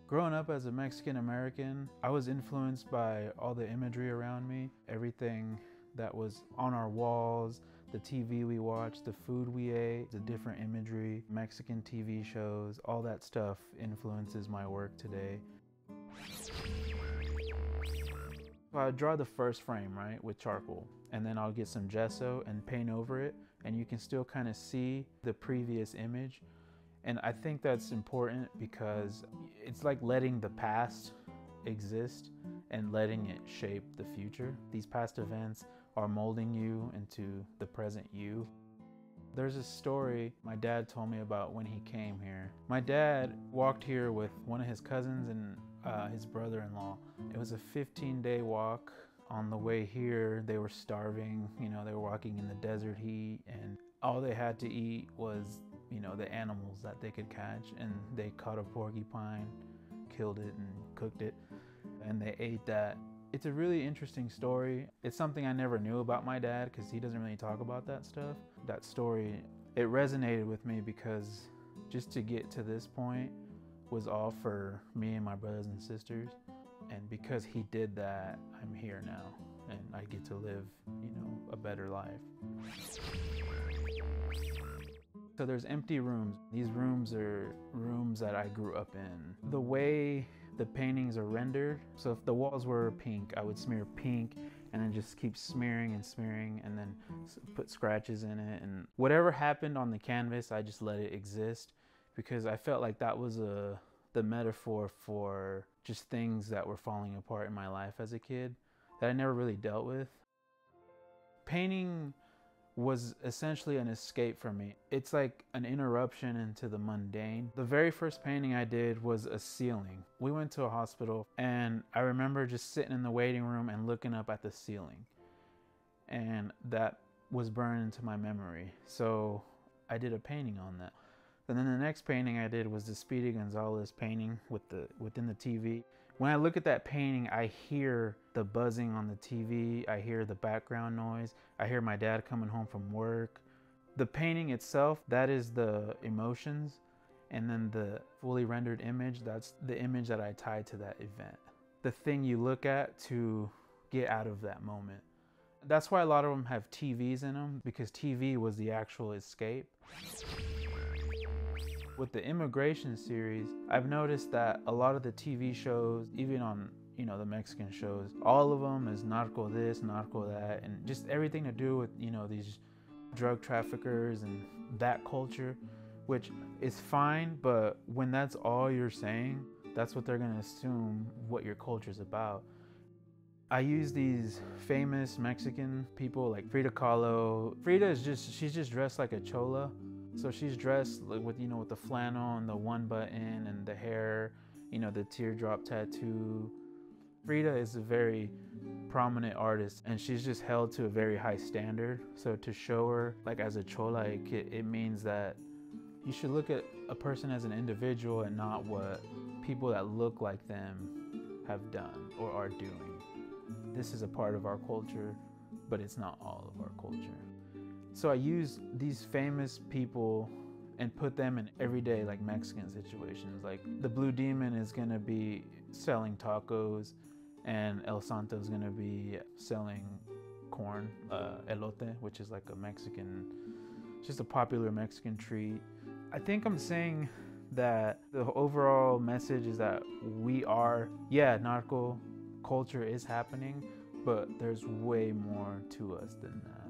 Growing up as a Mexican American, I was influenced by all the imagery around me, everything that was on our walls, the TV we watched, the food we ate, the different imagery, Mexican TV shows, all that stuff influences my work today. So I draw the first frame, right, with charcoal, and then I'll get some gesso and paint over it, and you can still kind of see the previous image. And I think that's important because it's like letting the past exist and letting it shape the future. These past events are molding you into the present you. There's a story my dad told me about when he came here. My dad walked here with one of his cousins and his brother-in-law. It was a 15-day walk. On the way here, they were starving. You know, they were walking in the desert heat, and all they had to eat was, you know, the animals that they could catch. And they caught a porcupine, killed it and cooked it, and they ate that. It's a really interesting story. It's something I never knew about my dad because he doesn't really talk about that stuff. That story, it resonated with me because just to get to this point was all for me and my brothers and sisters. And because he did that, I'm here now and I get to live, you know, a better life. So there's empty rooms. These rooms are rooms that I grew up in. The way the paintings are rendered, so if the walls were pink, I would smear pink and then just keep smearing and then put scratches in it. And whatever happened on the canvas, I just let it exist because I felt like that was the metaphor for just things that were falling apart in my life as a kid that I never really dealt with. Painting was essentially an escape for me. It's like an interruption into the mundane. The very first painting I did was a ceiling. We went to a hospital and I remember just sitting in the waiting room and looking up at the ceiling. And that was burned into my memory. So I did a painting on that. And then the next painting I did was the Speedy Gonzalez painting within the TV. When I look at that painting, I hear the buzzing on the TV. I hear the background noise. I hear my dad coming home from work. The painting itself, that is the emotions. And then the fully rendered image, that's the image that I tie to that event. The thing you look at to get out of that moment. That's why a lot of them have TVs in them, because TV was the actual escape. With the immigration series, I've noticed that a lot of the TV shows, even on, you know, the Mexican shows, all of them is narco this, narco that, and just everything to do with, you know, these drug traffickers and that culture, which is fine, but when that's all you're saying, that's what they're gonna assume what your culture's about. I use these famous Mexican people like Frida Kahlo. Frida is she's just dressed like a chola. So she's dressed with, you know, with the flannel and the one button and the hair, you know, the teardrop tattoo. Frida is a very prominent artist and she's just held to a very high standard. So to show her like as a chola, it means that you should look at a person as an individual and not what people that look like them have done or are doing. This is a part of our culture, but it's not all of our culture. So I use these famous people and put them in everyday like Mexican situations. Like the Blue Demon is gonna be selling tacos and El Santo is gonna be selling corn, elote, which is like a Mexican, just a popular Mexican treat. I think I'm saying that the overall message is that we are, yeah, narco culture is happening, but there's way more to us than that.